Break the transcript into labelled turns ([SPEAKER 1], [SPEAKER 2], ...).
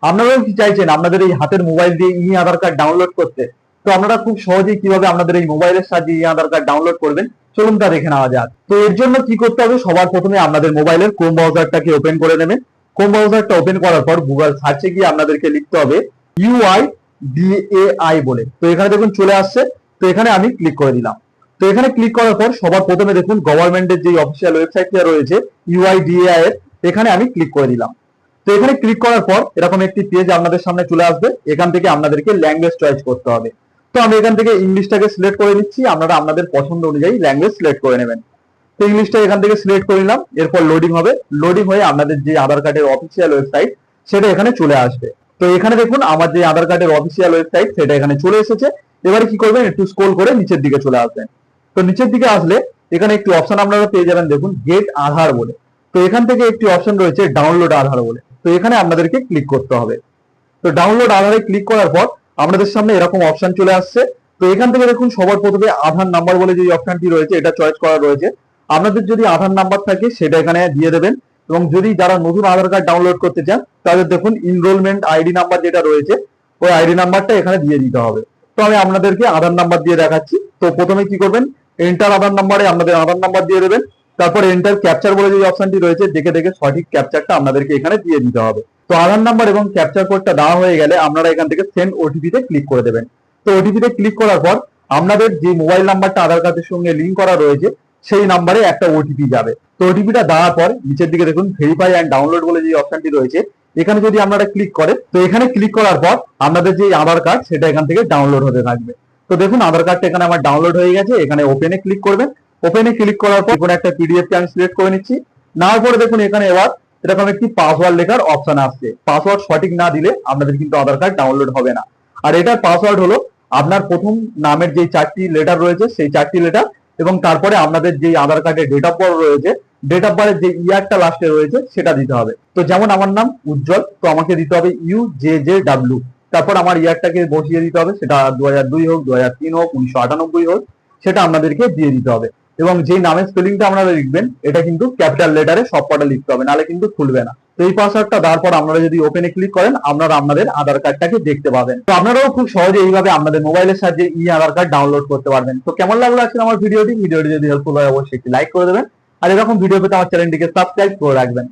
[SPEAKER 1] আপনারাও কি চাইছেন আপনাদের এই হাতের মোবাইল দিয়ে ই আধার কার্ড ডাউনলোড করতে? তো আপনারা খুব সহজেই কিভাবে আপনাদের এই মোবাইলের সাহায্যে ই আধার কার্ড ডাউনলোড করবেন চলুন তা দেখে নেওয়া যাক। তো এর জন্য কি করতে হবে, সবার প্রথমে আপনাদের মোবাইলের ক্রোম ব্রাউজারটাকে ওপেন করে নেবেন। ক্রোম ব্রাউজারটা ওপেন করার পর গুগল সার্চে গিয়ে আপনাদেরকে লিখতে হবে UIDAI বলে। তো এখানে দেখুন চলে আসছে। তো এখানে আমি ক্লিক করে দিলাম। তো এখানে ক্লিক করার পর সবার প্রথমে দেখুন গভর্নমেন্টের যে অফিসিয়াল ওয়েবসাইটটা রয়েছে UIDAI এর, এখানে আমি ক্লিক করে দিলাম। তো এখানে ক্লিক করার পর এরকম একটি পেজ আপনাদের সামনে চলে আসবে। এখান থেকে আপনাদেরকে ল্যাঙ্গুয়েজ চয়েস করতে হবে। তো আমি এখান থেকে ইংলিশটাকে সিলেক্ট করে নিচ্ছি, আপনারা আপনাদের পছন্দ অনুযায়ী ল্যাঙ্গুয়েজ সিলেক্ট করে নেবেন। তো ইংলিশটা এখান থেকে সিলেক্ট করে নিলাম। এরপর লোডিং হবে, লোডিং হয়ে আপনাদের যে আধার কার্ডের অফিসিয়াল ওয়েবসাইট সেটা এখানে চলে আসবে। তো এখানে দেখুন আমার যে আধার কার্ডের অফিসিয়াল ওয়েবসাইট সেটা এখানে চলে এসেছে। এবারে কি করবেন, একটু স্ক্রল করে নিচের দিকে চলে আসবেন। তো নিচের দিকে আসলে এখানে একটি অপশন আপনারা পেয়ে যাবেন, দেখুন গেট আধার বলে। তো এখান থেকে একটি অপশন রয়েছে ডাউনলোড আধার বলে। তো এখানে আপনাদেরকে ক্লিক করতে হবে। তো ডাউনলোড আধারে ক্লিক করার পর আপনাদের সামনে এরকম অপশন চলে আসছে। তো এখান থেকে দেখুন সবার প্রথমে আধার নাম্বার বলে যে অপশনটি রয়েছে এটা চয়েস করা রয়েছে। আপনাদের যদি আধার নাম্বার থাকে সেটা এখানে দিয়ে দেবেন, এবং যদি যারা নতুন আধার কার্ড ডাউনলোড করতে চান তাদের দেখুন ইনরোলমেন্ট আইডি নাম্বার যেটা রয়েছে ওই আইডি নাম্বারটা এখানে দিয়ে দিতে হবে। তো আমি আপনাদেরকে আধার নাম্বার দিয়ে দেখাচ্ছি। তো প্রথমে কি করবেন, এন্টার আধার নাম্বারে আপনাদের আধার নাম্বার দিয়ে দেবেন। তারপর এন্টার ক্যাপচার বলে যে অপশনটি রয়েছে দেখে দেখে সঠিক ক্যাপচারটা আপনাদেরকে এখানে দিয়ে দিতে হবে। তো আধার নাম্বার এবং ক্যাপচার কোডটা দেওয়া হয়ে গেলে আপনারা এখান থেকে সেন্ড ওটিপি তে ক্লিক করে দেবেন। তো ওটিপি তে ক্লিক করার পর আপনাদের যে মোবাইল নাম্বারটা আধার কার্ডের সঙ্গে লিংক করা রয়েছে সেই নাম্বারে একটা ওটিপি যাবে। তো ওটিপিটা দেওয়ার পর নিচের দিকে দেখুন ভেরিফাই অ্যান্ড ডাউনলোড বলে যে অপশনটি রয়েছে এখানে যদি আপনারা ক্লিক করেন, তো এখানে ক্লিক করার পর আপনাদের যে আধার কার্ড সেটা এখান থেকে ডাউনলোড হতে থাকবে। তো দেখুন আধার কার্ডটা এখানে আমার ডাউনলোড হয়ে গেছে। এখানে ওপেনে ক্লিক করবেন। ওপেনে ক্লিক করার পর কোনো একটা পিডিএফ কে আমি সিলেক্ট করে নিচ্ছি। নেওয়ার পরে দেখুন এখানে এবার এরকম একটি পাসওয়ার্ড লেখার অপশন আসছে। পাসওয়ার্ড সঠিক না দিলে আপনাদের কিন্তু আধার কার্ড ডাউনলোড হবে না। আর এটার পাসওয়ার্ড হলো আপনার প্রথম নামের যে 4টি লেটার রয়েছে সেই 4টি লেটার, এবং তারপরে আপনাদের যে আধার কার্ডের ডেট অফ বার্থ রয়েছে ডেট অফ বার্থের যে ইয়ারটা লাস্টে রয়েছে সেটা দিতে হবে। তো যেমন আমার নাম উজ্জ্বল, তো আমাকে দিতে হবে UJJW। তারপর আমার ইয়ারটাকে বসিয়ে দিতে হবে, সেটা 2002 হোক, 2003 হোক, 1998 হোক, সেটা আপনাদেরকে দিয়ে দিতে হবে। এবং যে নামের স্পেলিংটা আপনারা লিখবেন এটা কিন্তু ক্যাপিটাল লেটারে সব কটা লিখতে হবে, নাহলে কিন্তু খুলবে না। তো এই পাসওয়ার্ডটা দেওয়ার পর আপনারা যদি ওপেনে ক্লিক করেন আপনারা আপনাদের আধার কার্ডটাকে দেখতে পাবেন। তো আপনারাও খুব সহজে এইভাবে আপনাদের মোবাইলের সাহায্যে ই আধার কার্ড ডাউনলোড করতে পারবেন। তো কেমন লাগলো আজকে আমার ভিডিওটি যদি হেল্পফুল হয় অবশ্যই একটি লাইক করে দেবেন। আর এরকম ভিডিও পেতে আমার চ্যানেলটিকে সাবস্ক্রাইব করে রাখবেন।